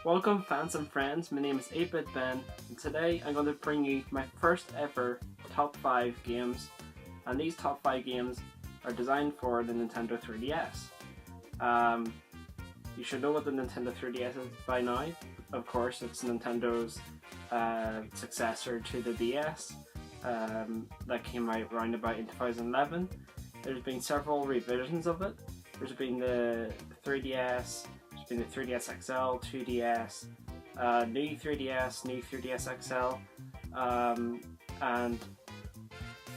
Welcome fans and friends, my name is 8-Bit Ben, and today I'm going to bring you my first ever top 5 games, and these top 5 games are designed for the Nintendo 3DS. You should know what the Nintendo 3DS is by now. Of course, it's Nintendo's successor to the DS that came out around about in 2011. There's been several revisions of it. There's been the 3DS, there's been the 3DS XL, 2DS, new 3DS, new 3DS XL, and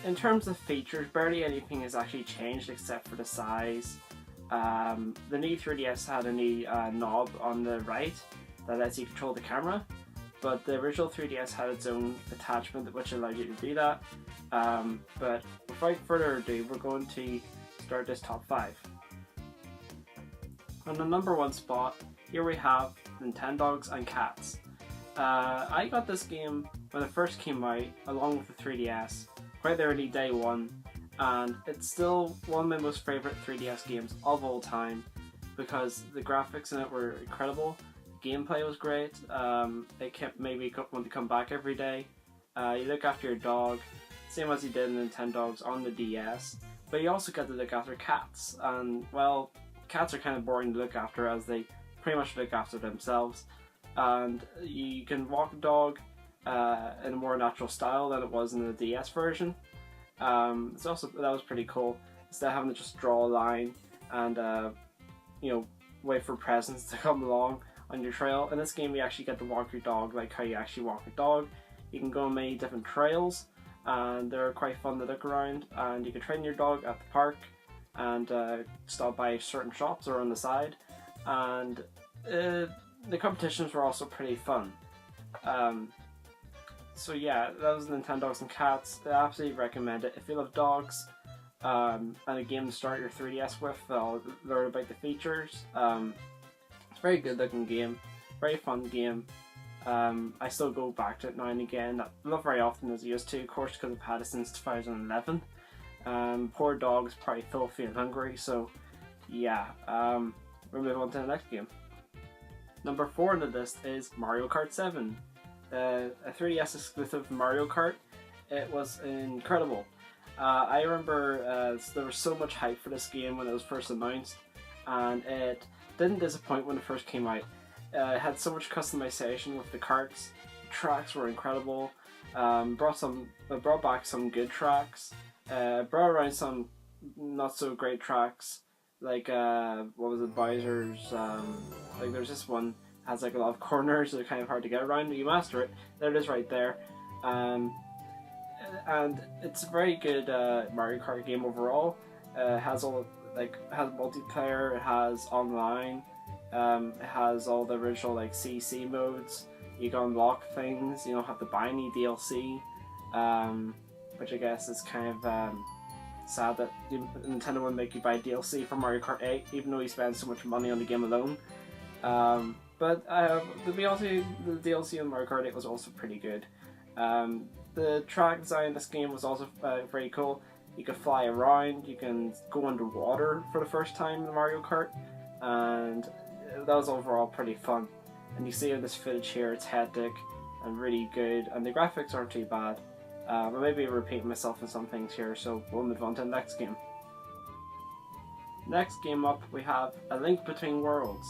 in terms of features, barely anything has actually changed except for the size. The new 3DS had a new knob on the right that lets you control the camera, but the original 3DS had its own attachment which allowed you to do that. But without further ado, we're going to start this top 5. On the number 1 spot, here we have Nintendogs+Cats. I got this game when it first came out, along with the 3DS, quite early day one, and it's still one of my most favourite 3DS games of all time because the graphics in it were incredible, the gameplay was great, it kept made me want to come back every day. You look after your dog, same as you did in Nintendogs on the DS, but you also get to look after cats, and well, cats are kind of boring to look after as they pretty much look after themselves, and you can walk a dog in a more natural style than it was in the DS version. That was pretty cool, instead of having to just draw a line and wait for presents to come along on your trail. In this game you actually get to walk your dog like how you actually walk a dog. You can go on many different trails and they're quite fun to look around, and you can train your dog at the park and stop by certain shops or on the side, and the competitions were also pretty fun. So yeah, that was Nintendogs+Cats. I absolutely recommend it if you love dogs and a game to start your 3DS with. Learn about the features. It's a very good looking game, very fun game. I still go back to it now and again, not very often as I used to, of course, because I've had it since 2011. Poor dog's probably still feeling hungry, so yeah, we'll move on to the next game. Number 4 on the list is Mario Kart 7. A 3DS exclusive Mario Kart. It was incredible. I remember there was so much hype for this game when it was first announced, and it didn't disappoint when it first came out. It had so much customization with the karts. The tracks were incredible. Brought back some good tracks. Brought around some not so great tracks, like what was it, Bowser's, like there's this one has like a lot of corners that are kind of hard to get around, but you master it. There it is right there. And it's a very good Mario Kart game overall. It has has multiplayer, it has online, it has all the original like CC modes. You can unlock things, you don't have to buy any DLC. Which I guess is kind of sad that Nintendo wouldn't make you buy DLC for Mario Kart 8, even though you spend so much money on the game alone. But to be honest, the DLC on Mario Kart 8 was also pretty good. The track design in this game was also very cool. You could fly around, you can go underwater for the first time in Mario Kart, and that was overall pretty fun. And you see in this footage here, it's hectic and really good, and the graphics aren't too bad. But maybe repeating myself in some things here, so we'll move on to the next game. Next game up, we have A Link Between Worlds.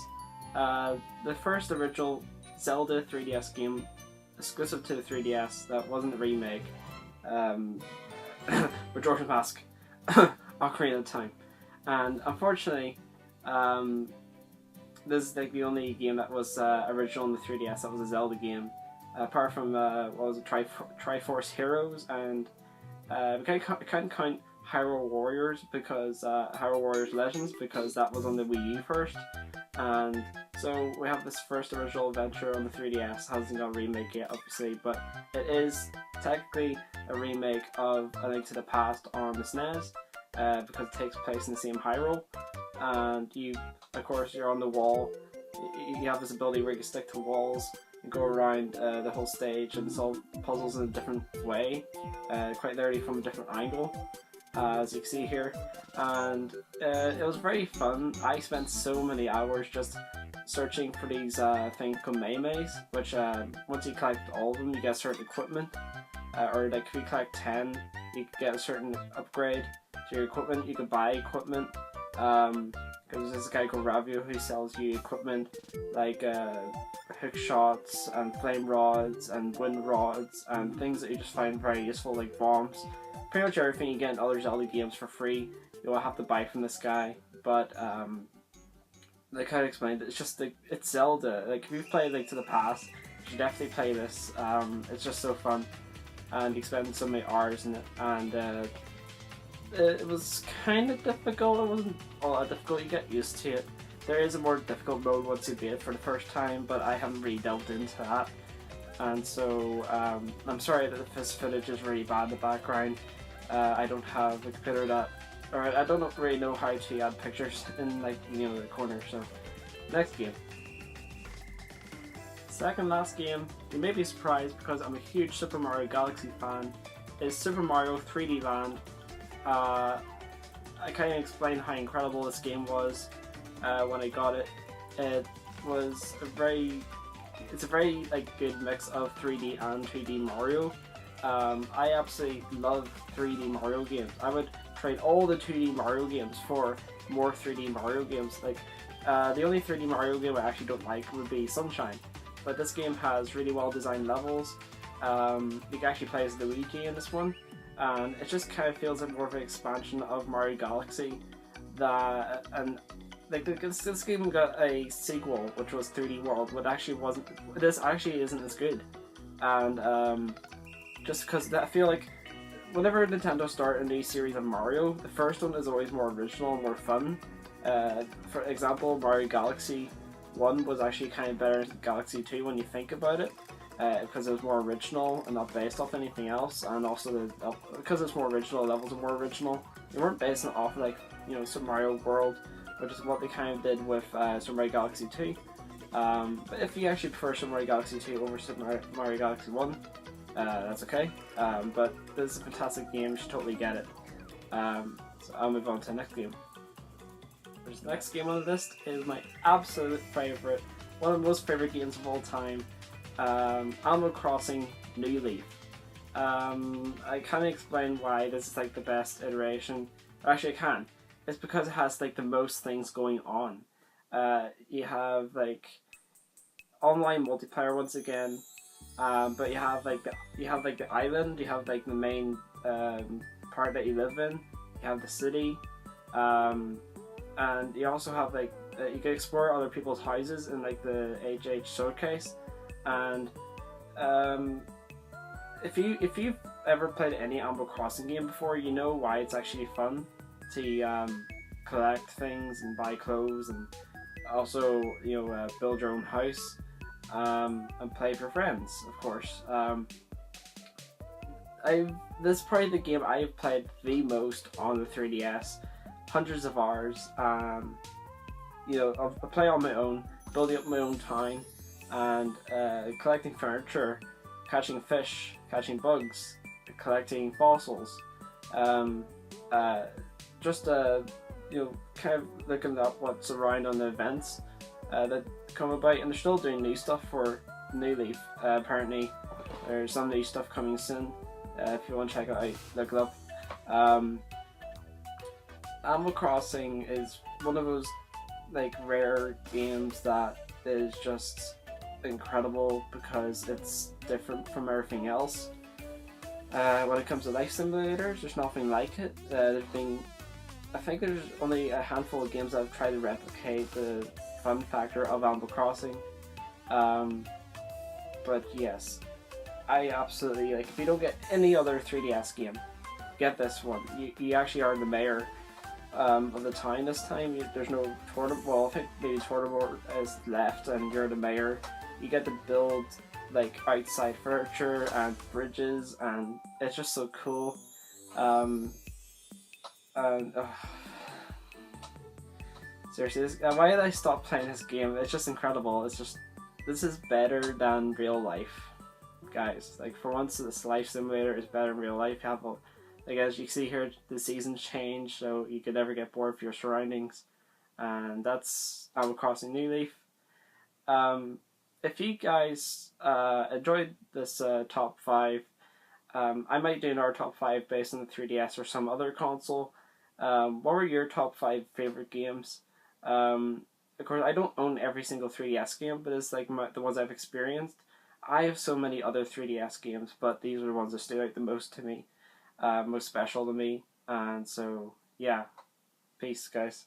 The first original Zelda 3DS game, exclusive to the 3DS, that wasn't a remake. Majora's Mask, Ocarina of Time. And unfortunately, this is like the only game that was original on the 3DS that was a Zelda game. Apart from what was it, Triforce Heroes, and we can't count Hyrule Warriors because Hyrule Warriors Legends, because that was on the Wii U first, and so we have this first original adventure on the 3DS. Hasn't got a remake yet, obviously, but it is technically a remake of A Link to the Past on the SNES, because it takes place in the same Hyrule, and of course, you're on the wall. You have this ability where you can stick to walls and go around the whole stage and solve puzzles in a different way, quite literally from a different angle. as you can see here, and it was very fun. I spent so many hours just searching for these things called maymays, which once you collect all of them, you get certain equipment, or like if you collect 10, you get a certain upgrade to your equipment. You could buy equipment, because there's this guy called Ravio who sells you equipment like hook shots and flame rods and wind rods and things that you just find very useful, like bombs. Pretty much everything you get in other Zelda games for free, you'll have to buy from this guy. But like I explained, it's just like, it's Zelda. Like if you've played like to the past, you should definitely play this. It's just so fun, and you spend so many hours in it, and it was kind of difficult. It wasn't all that difficult. You get used to it. There is a more difficult mode once you beat it for the first time, but I haven't really delved into that. And so I'm sorry that this footage is really bad in the background. I don't have a computer that, or I don't really know how to add pictures in, like, you know, the corner. So next game. Second last game, you may be surprised because I'm a huge Super Mario Galaxy fan, is Super Mario 3D Land. I can't even explain how incredible this game was when I got it. It was it's a very like good mix of 3D and 2D Mario. I absolutely love 3D Mario games. I would trade all the 2D Mario games for more 3D Mario games. Like the only 3D Mario game I actually don't like would be Sunshine, but this game has really well designed levels. You can actually play as Luigi in this one, and it just kind of feels like more of an expansion of Mario Galaxy. And like this game got a sequel, which was 3D World, but actually wasn't. This actually isn't as good, and just because I feel like whenever Nintendo start a new series of Mario, the first one is always more original and more fun. For example, Mario Galaxy 1 was actually kind of better than Galaxy 2 when you think about it, because it was more original and not based off anything else, and also because it's more original, levels are more original. They weren't based off like, you know, Super Mario World, which is what they kind of did with Super Mario Galaxy 2. But if you actually prefer Super Mario Galaxy 2 over Super Mario Galaxy 1, that's okay. But this is a fantastic game, you should totally get it. So I'll move on to the next game. The next game on the list is my absolute favourite, one of the most favourite games of all time, Animal Crossing New Leaf. I can't explain why this is like the best iteration. Actually I can. It's because it has like the most things going on. You have like online multiplayer once again, but you have like the island, you have like the main part that you live in, you have the city, and you also have like you can explore other people's houses in like the HH showcase. And if you've ever played any Animal Crossing game before, you know why it's actually fun to collect things and buy clothes, and also, you know, build your own house, and play with your friends, of course. This is probably the game I've played the most on the 3DS, hundreds of hours. You know, I play on my own, building up my own town, and collecting furniture, catching fish, catching bugs, collecting fossils, just you know, kind of looking at what's around on the events that come about, and they're still doing new stuff for New Leaf. Apparently there's some new stuff coming soon. If you want to check it out, look it up. Animal Crossing is one of those like rare games that is just incredible because it's different from everything else. When it comes to life simulators, there's nothing like it. I think there's only a handful of games that have tried to replicate the fun factor of Animal Crossing. But yes, I absolutely, like, if you don't get any other 3DS game, get this one. You actually are the mayor of the town this time. There's no tournament. Well, I think maybe tournament is left, and you're the mayor. You get to build like outside furniture and bridges, and it's just so cool. Seriously, why did I stop playing this game? It's just incredible. This is better than real life, guys. Like, for once, this life simulator is better than real life. You have Like as you see here, the seasons change, so you could never get bored of your surroundings. And that's Animal Crossing New Leaf. If you guys enjoyed this top 5, I might do another top 5 based on the 3DS or some other console. What were your top 5 favorite games? Of course, I don't own every single 3DS game, but it's like the ones I've experienced. I have so many other 3DS games, but these are the ones that stood out the most to me, most special to me. And so, yeah, peace, guys.